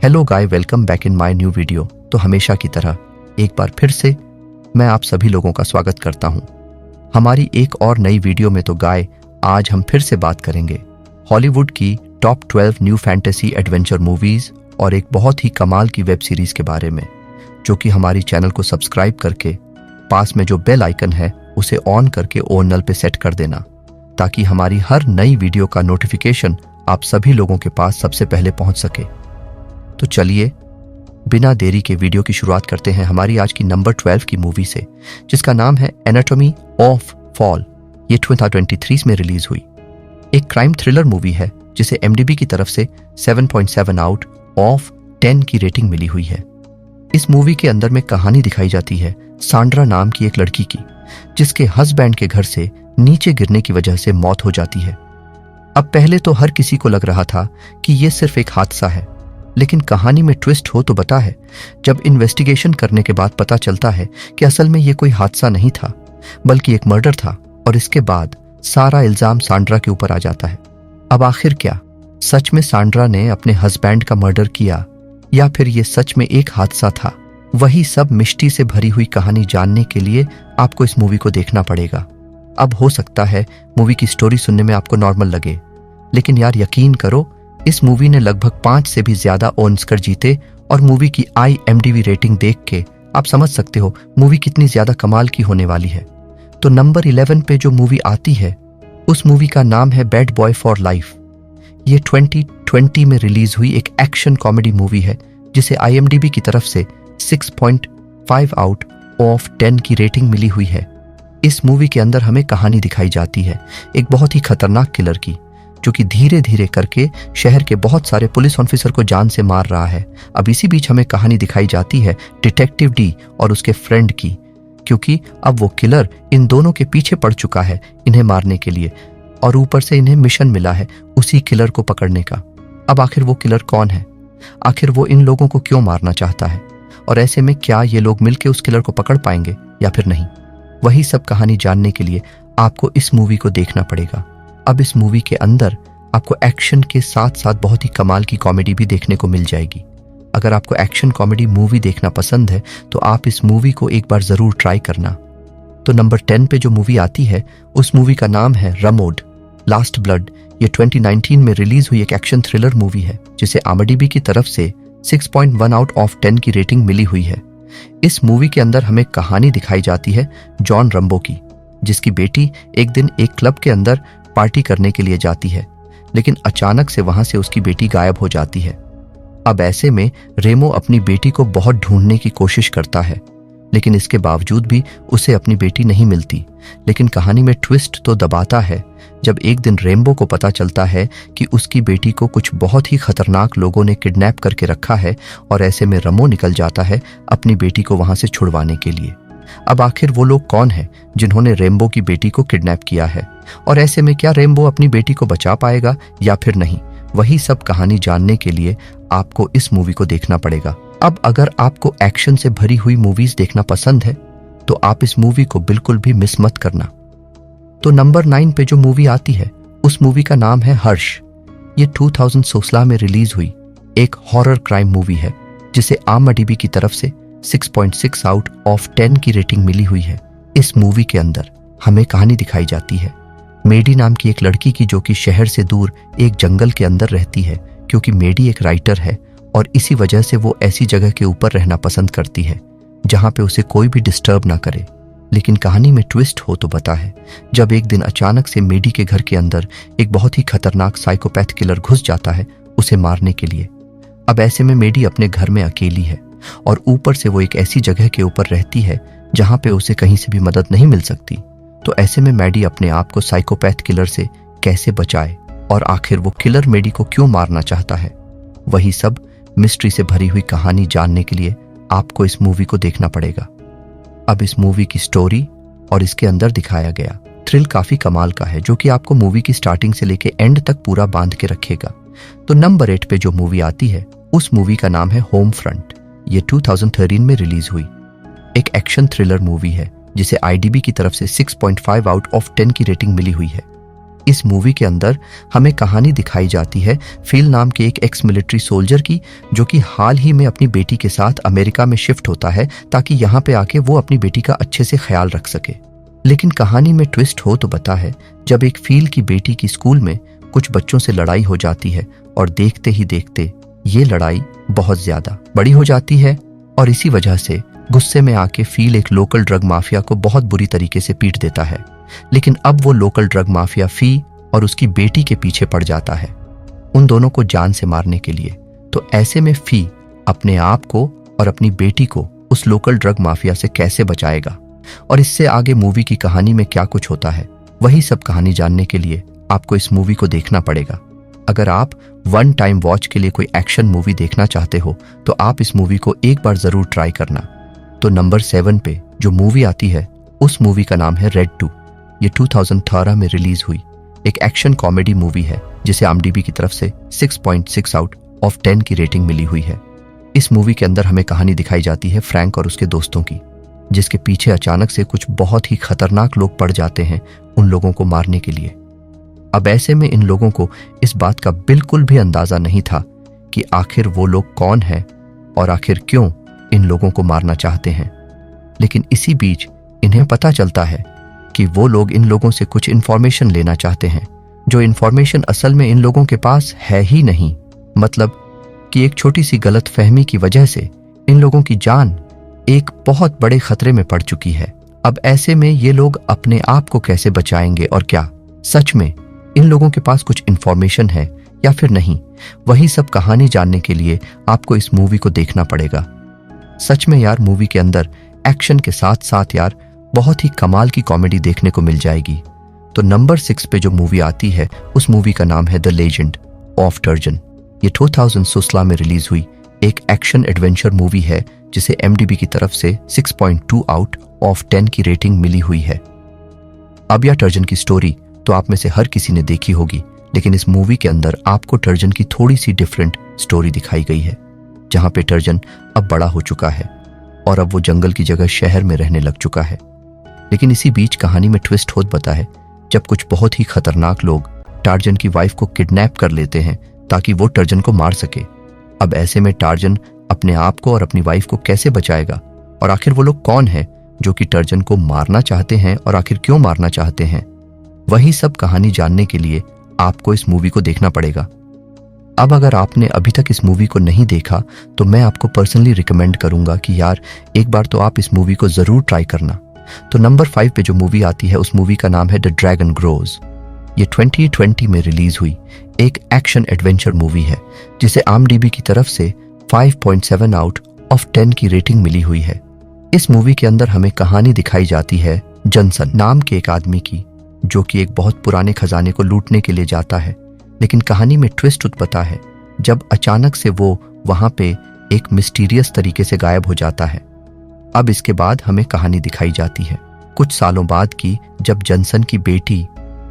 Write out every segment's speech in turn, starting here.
Hello guy, welcome back in my new video. तो हमेशा की तरह एक बार फिर से मैं आप सभी लोगों का स्वागत करता हूं हमारी एक और नई वीडियो में। तो गाय, आज हम फिर से बात करेंगे हॉलीवुड की top 12 new fantasy adventure movies और एक बहुत ही कमाल की वेब सीरीज के बारे में, जो कि हमारी चैनल को सब्सक्राइब करके पास में जो बेल आइकन है उसे ऑन करके ओनल पे सेट कर देना, ताकि हमारी हर नई वीडियो का नोटिफिकेशन आप सभी लोगों के पास सबसे पहले पहुंच सके। तो चलिए बिना देरी के वीडियो की शुरुआत करते हैं हमारी आज की नंबर 12 की मूवी से, जिसका नाम है एनाटॉमी ऑफ फॉल। ये 2023 में रिलीज हुई एक क्राइम थ्रिलर मूवी है, जिसे MDB की तरफ से 7.7 आउट ऑफ 10 की रेटिंग मिली हुई है। इस मूवी के अंदर में कहानी दिखाई जाती है सांड्रा नाम की एक लड़की की, जिसके हस्बैंड के घर से नीचे गिरने की वजह से मौत हो जाती है। अब पहले तो हर किसी को लग रहा था कि यह सिर्फ एक हादसा है, लेकिन कहानी में ट्विस्ट हो तो बता है जब इन्वेस्टिगेशन करने के बाद पता चलता है कि असल में यह कोई हादसा नहीं था, बल्कि एक मर्डर था। और इसके बाद सारा इल्जाम सांड्रा के ऊपर आ जाता है। अब आखिर क्या सच में सांड्रा ने अपने हस्बैंड का मर्डर किया, या फिर यह सच में एक हादसा था? वही सब मिस्ट्री से भरी हुई कहानी जानने के लिए आपको इस मूवी को देखना पड़ेगा। अब हो सकता है मूवी की स्टोरी सुनने में आपको नॉर्मल लगे, लेकिन यार यकीन करो, इस मूवी ने लगभग 5 से भी ज्यादा ऑस्कर जीते। और मूवी की IMDb रेटिंग देख के आप समझ सकते हो मूवी कितनी ज्यादा कमाल की होने वाली है। तो नंबर 11 पे जो मूवी आती है, उस मूवी का नाम है बैड बॉय फॉर लाइफ। ये 2020 में रिलीज हुई एक एक्शन कॉमेडी मूवी है, जिसे IMDb की तरफ से 6.5 आउट ऑफ 10 की रेटिंग मिली हुई है। इस मूवी के अंदर हमें कहानी दिखाई जाती है एक बहुत ही खतरनाक किलर की, जो कि धीरे धीरे करके शहर के बहुत सारे पुलिस ऑफिसर को जान से मार रहा है। अब इसी बीच हमें कहानी दिखाई जाती है डिटेक्टिव डी और उसके फ्रेंड की, क्योंकि अब वो किलर इन दोनों के पीछे पड़ चुका है इन्हें मारने के लिए, और ऊपर से इन्हें मिशन मिला है उसी किलर को पकड़ने का। अब आखिर वो किलर कौन है? आखिर वो इन लोगों को क्यों मारना चाहता है? और ऐसे में क्या ये लोग मिलकर उस किलर को पकड़ पाएंगे या फिर नहीं? वही सब कहानी जानने के लिए आपको इस मूवी को देखना पड़ेगा। अब इस मूवी के अंदर आपको एक्शन के साथ साथ बहुत ही कमाल की कॉमेडी भी देखने को मिल जाएगी। अगर आपको एक्शन कॉमेडी मूवी देखना पसंद है तो आप इस मूवी को एक बार जरूर ट्राई करना। तो नंबर 10 पे जो मूवी आती है, उस मूवी का नाम है रमोड लास्ट ब्लड। ये 2019 में रिलीज हुई एक एक्शन थ्रिलर मूवी है, जिसे IMDb की तरफ से 6.1 आउट ऑफ 10 की रेटिंग मिली हुई है। इस मूवी के अंदर हमें कहानी दिखाई जाती है जॉन रम्बो की, जिसकी बेटी एक दिन एक क्लब के अंदर पार्टी करने के लिए जाती है, लेकिन अचानक से वहां से उसकी बेटी गायब हो जाती है। अब ऐसे में रेमो अपनी बेटी को बहुत ढूंढने की कोशिश करता है, लेकिन इसके बावजूद भी उसे अपनी बेटी नहीं मिलती। लेकिन कहानी में ट्विस्ट तो दबाता है जब एक दिन रेम्बो को पता चलता है कि उसकी बेटी को कुछ बहुत ही खतरनाक लोगों ने किडनैप करके रखा है, और ऐसे में रेमो निकल जाता है अपनी बेटी को वहां से छुड़वाने के लिए। अब आखिर वो लोग कौन हैं जिन्होंने रेम्बो की बेटी को किडनैप किया है, और ऐसे में क्या रेम्बो अपनी बेटी को बचा पाएगा या फिर नहीं? वही सब कहानी जानने के लिए आपको इस मूवी को देखना पड़ेगा। अब अगर आपको एक्शन से भरी हुई मूवीज देखना पसंद है तो आप इस मूवी को बिल्कुल भी मिस मत करना। तो नंबर 9 पे जो मूवी आती है, उस मूवी का नाम है हर्ष। ये 2016 में रिलीज हुई एक हॉरर क्राइम मूवी है, जिसे IMDb की तरफ से 6.6 आउट ऑफ 10 की रेटिंग मिली हुई है। इस मूवी के अंदर हमें कहानी दिखाई जाती है मेडी नाम की एक लड़की की, जो कि शहर से दूर एक जंगल के अंदर रहती है, क्योंकि मेडी एक राइटर है और इसी वजह से वो ऐसी जगह के ऊपर रहना पसंद करती है जहां पे उसे कोई भी डिस्टर्ब ना करे। लेकिन कहानी में ट्विस्ट हो तो बता है जब एक दिन अचानक से मेडी के घर के अंदर एक बहुत ही खतरनाक साइकोपैथ किलर घुस जाता है उसे मारने के लिए। अब ऐसे में मेडी अपने घर में अकेली है, और ऊपर से वो एक ऐसी जगह के ऊपर रहती है जहां पे उसे कहीं से भी मदद नहीं मिल सकती। तो ऐसे में मेडी अपने आप को साइकोपैथ किलर से कैसे बचाए, और आखिर वो किलर मेडी को क्यों मारना चाहता है? वही सब मिस्ट्री से भरी हुई कहानी जानने के लिए आपको इस मूवी को देखना पड़ेगा। अब इस मूवी की स्टोरी और इसके अंदर दिखाया गया थ्रिल काफी कमाल का है, जो कि आपको मूवी की स्टार्टिंग से लेके एंड तक पूरा बांध के रखेगा। तो नंबर 8 पे जो मूवी आती है, उस मूवी का नाम है होम फ्रंट। ये 2013 में रिलीज हुई एक एक्शन थ्रिलर मूवी है, जिसे IMDb की तरफ से 6.5 आउट ऑफ 10 की रेटिंग मिली हुई है। इस मूवी के अंदर हमें कहानी दिखाई जाती है फिल नाम के एक एक्स मिलिट्री सोल्जर की, जो कि हाल ही में अपनी बेटी के साथ अमेरिका में शिफ्ट होता है ताकि यहाँ पे आके वो अपनी बेटी का अच्छे से ख्याल रख सके। लेकिन कहानी में ट्विस्ट हो तो बता है जब एक फील की बेटी की स्कूल में कुछ बच्चों से लड़ाई हो जाती है और देखते ही देखते ये लड़ाई बहुत ज्यादा बड़ी हो जाती है और इसी वजह से गुस्से में आके फील एक लोकल ड्रग माफिया को बहुत बुरी तरीके से पीट देता है। लेकिन अब वो लोकल ड्रग माफिया फी और उसकी बेटी के पीछे पड़ जाता है उन दोनों को जान से मारने के लिए। तो ऐसे में फी अपने आप को और अपनी बेटी को उस लोकल ड्रग माफिया से कैसे बचाएगा और इससे आगे मूवी की कहानी में क्या कुछ होता है, वही सब कहानी जानने के लिए आपको इस मूवी को देखना पड़ेगा। अगर आप वन टाइम वॉच के लिए कोई एक्शन मूवी देखना चाहते हो तो आप इस मूवी को एक बार जरूर ट्राई करना। तो नंबर 7 पे जो मूवी आती है उस मूवी का नाम है रेड 2। ये 2018 में रिलीज हुई एक एक्शन कॉमेडी मूवी है जिसे IMDb की तरफ से 6.6 आउट ऑफ 10 की रेटिंग मिली हुई है। इस मूवी के अंदर हमें कहानी दिखाई जाती है फ्रैंक और उसके दोस्तों की, जिसके पीछे अचानक से कुछ बहुत ही खतरनाक लोग पड़ जाते हैं उन लोगों को मारने के लिए। अब ऐसे में इन लोगों को इस बात का बिल्कुल भी अंदाजा नहीं था कि आखिर वो लोग कौन हैं और आखिर क्यों इन लोगों को मारना चाहते हैं। लेकिन इसी बीच इन्हें पता चलता है कि वो लोग इन लोगों से कुछ इन्फॉर्मेशन लेना चाहते हैं, जो इन्फॉर्मेशन असल में इन लोगों के पास है ही नहीं। मतलब कि एक छोटी सी गलत फहमी की वजह से इन लोगों की जान एक बहुत बड़े खतरे में पड़ चुकी है। अब ऐसे में ये लोग अपने आप को कैसे बचाएंगे और क्या सच में इन लोगों के पास कुछ इन्फॉर्मेशन है या फिर नहीं, वही सब कहानी जानने के लिए आपको इस मूवी को देखना पड़ेगा। सच में यार मूवी के अंदर एक्शन के साथ साथ यार बहुत ही कमाल की कॉमेडी देखने को मिल जाएगी। तो नंबर 6 पे जो मूवी आती है उस मूवी का नाम है द लेजेंड ऑफ टर्जन। ये 2016 में रिलीज हुई एक एक्शन एडवेंचर मूवी है जिसे IMDb की तरफ से 6.2 आउट ऑफ 10 की रेटिंग मिली हुई है। अब यह टर्जन की स्टोरी तो आप में से हर किसी ने देखी होगी, लेकिन इस मूवी के अंदर आपको टर्जन की थोड़ी सी डिफरेंट स्टोरी दिखाई गई है, जहां पे टर्जन अब बड़ा हो चुका है और अब वो जंगल की जगह शहर में रहने लग चुका है। लेकिन इसी बीच कहानी में ट्विस्ट होत बता है जब कुछ बहुत ही खतरनाक लोग टार्जन की वाइफ को किडनैप कर लेते हैं ताकि वो टर्जन को मार सके। अब ऐसे में टार्जन अपने आप को और अपनी वाइफ को कैसे बचाएगा और आखिर वो लोग कौन है जो कि टर्जन को मारना चाहते हैं और आखिर क्यों मारना चाहते हैं, वही सब कहानी जानने के लिए आपको इस मूवी को देखना पड़ेगा। अब अगर आपने अभी तक इस मूवी को नहीं देखा तो मैं आपको पर्सनली रिकमेंड करूंगा कि यार एक बार तो आप इस मूवी को जरूर ट्राई करना। तो नंबर 5 पे जो मूवी आती है उस मूवी का नाम है द ड्रैगन ग्रोज। ये 2020 में रिलीज हुई एक एक्शन एडवेंचर मूवी है जिसे IMDb की तरफ से 5.7 आउट ऑफ 10 की रेटिंग मिली हुई है। इस मूवी के अंदर हमें कहानी दिखाई जाती है जनसन नाम के एक आदमी की, जो कि एक बहुत पुराने खजाने को लूटने के लिए जाता है। लेकिन कहानी में ट्विस्ट उत्पता है जब अचानक से वो वहां पे एक मिस्टीरियस तरीके से गायब हो जाता है। अब इसके बाद हमें कहानी दिखाई जाती है कुछ सालों बाद की, जब जनसन की बेटी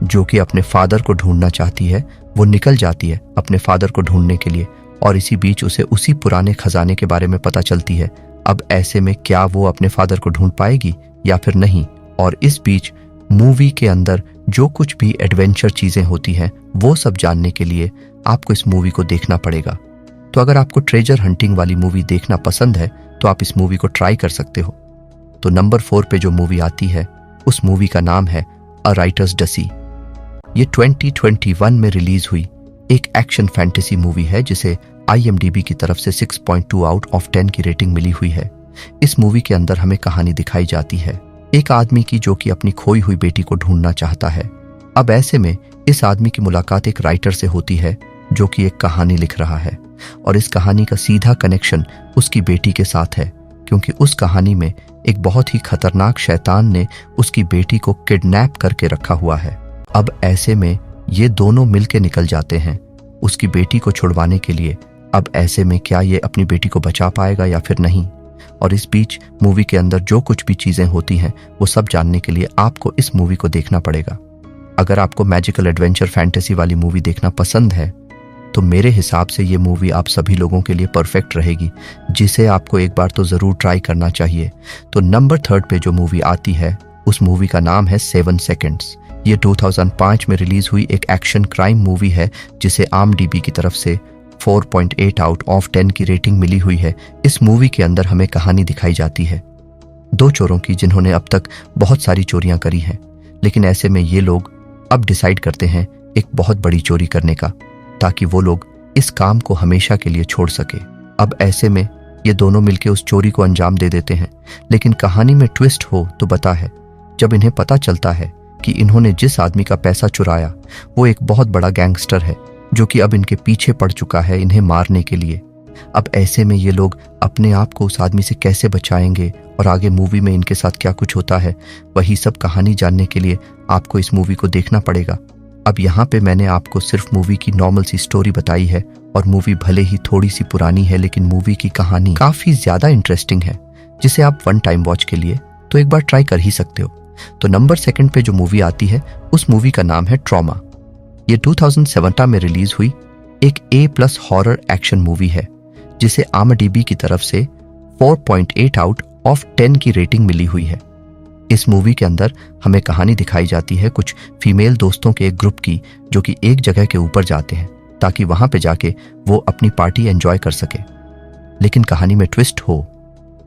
जो कि अपने फादर को ढूंढना चाहती है वो निकल जाती है अपने फादर को ढूंढने के लिए और इसी बीच उसे उसी पुराने खजाने के बारे में पता चलती है। अब ऐसे में क्या वो अपने फादर को ढूंढ पाएगी या फिर नहीं, और इस बीच मूवी के अंदर जो कुछ भी एडवेंचर चीजें होती हैं वो सब जानने के लिए आपको इस मूवी को देखना पड़ेगा। तो अगर आपको ट्रेजर हंटिंग वाली मूवी देखना पसंद है तो आप इस मूवी को ट्राई कर सकते हो। तो नंबर 4 पे जो मूवी आती है उस मूवी का नाम है अ राइटर्स डसी। ये 2021 में रिलीज हुई एक एक्शन फैंटेसी मूवी है जिसे IMDb की तरफ से 6.2 आउट ऑफ 10 की रेटिंग मिली हुई है। इस मूवी के अंदर हमें कहानी दिखाई जाती है एक आदमी की जो कि अपनी खोई हुई बेटी को ढूंढना चाहता है। अब ऐसे में इस आदमी की मुलाकात एक राइटर से होती है जो कि एक कहानी लिख रहा है और इस कहानी का सीधा कनेक्शन उसकी बेटी के साथ है, क्योंकि उस कहानी में एक बहुत ही खतरनाक शैतान ने उसकी बेटी को किडनैप करके रखा हुआ है। अब ऐसे में ये दोनों मिलके निकल जाते हैं उसकी बेटी को छुड़वाने के लिए। अब ऐसे में क्या ये अपनी बेटी को बचा पाएगा या फिर नहीं, और इस बीच मूवी के अंदर जो कुछ भी चीजें होती हैं वो सब जानने के लिए आपको इस मूवी को देखना पड़ेगा। अगर आपको मैजिकल एडवेंचर फैंटेसी वाली मूवी देखना पसंद है तो मेरे हिसाब से ये मूवी आप सभी लोगों के लिए परफेक्ट रहेगी, जिसे आपको एक बार तो जरूर ट्राई करना चाहिए। तो नंबर 3 पे जो मूवी आती है उस मूवी का नाम है 7 सेकंड्स। ये 2005 में रिलीज हुई एक एक्शन क्राइम मूवी है जिसे IMDb की तरफ से 4.8 आउट ऑफ 10 की रेटिंग मिली हुई है। इस मूवी के अंदर हमें कहानी दिखाई जाती है दो चोरों की जिन्होंने अब तक बहुत सारी चोरियां करी हैं, लेकिन ऐसे में ये लोग अब डिसाइड करते हैं एक बहुत बड़ी चोरी करने का, ताकि वो लोग इस काम को हमेशा के लिए छोड़ सके। अब ऐसे में ये दोनों मिलकर उस चोरी को अंजाम दे देते हैं, लेकिन कहानी में ट्विस्ट हो तो बता है जब इन्हें पता चलता है कि इन्होंने जिस आदमी का पैसा चुराया वो एक बहुत बड़ा गैंगस्टर है जो कि अब इनके पीछे पड़ चुका है इन्हें मारने के लिए। अब ऐसे में ये लोग अपने आप को उस आदमी से कैसे बचाएंगे और आगे मूवी में इनके साथ क्या कुछ होता है, वही सब कहानी जानने के लिए आपको इस मूवी को देखना पड़ेगा। अब यहाँ पे मैंने आपको सिर्फ मूवी की नॉर्मल सी स्टोरी बताई है और मूवी भले ही थोड़ी सी पुरानी है, लेकिन मूवी की कहानी काफी ज्यादा इंटरेस्टिंग है जिसे आप वन टाइम वॉच के लिए तो एक बार ट्राई कर ही सकते हो। तो नंबर 2 पे जो मूवी आती है उस मूवी का नाम है ट्रॉमा। ये 2017 में रिलीज हुई एक A+ हॉरर एक्शन मूवी है जिसे IMDb की तरफ से 4.8 आउट ऑफ 10 की रेटिंग मिली हुई है। इस मूवी के अंदर हमें कहानी दिखाई जाती है कुछ फीमेल दोस्तों के एक ग्रुप की जो कि एक जगह के ऊपर जाते हैं ताकि वहां पे जाके वो अपनी पार्टी एंजॉय कर सके। लेकिन कहानी में ट्विस्ट हो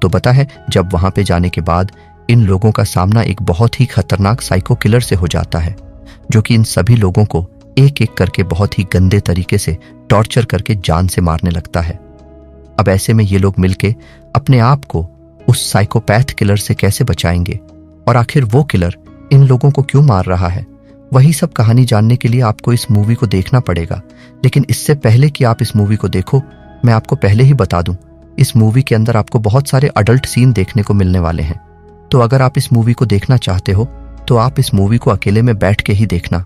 तो पता है जब वहां पे जाने के बाद इन लोगों का सामना एक बहुत ही खतरनाक साइको किलर से हो जाता है जो कि इन सभी लोगों को एक एक करके बहुत ही गंदे तरीके से टॉर्चर करके जान से मारने लगता है। अब ऐसे में ये लोग मिलके अपने आप को उस साइकोपैथ किलर से कैसे बचाएंगे और आखिर वो किलर इन लोगों को क्यों मार रहा है, वही सब कहानी जानने के लिए आपको इस मूवी को देखना पड़ेगा। लेकिन इससे पहले कि आप इस मूवी को देखो, मैं आपको पहले ही बता दूं, इस मूवी के अंदर आपको बहुत सारे अडल्ट सीन देखने को मिलने वाले हैं। तो अगर आप इस मूवी को देखना चाहते हो तो आप इस मूवी को अकेले में बैठ के ही देखना।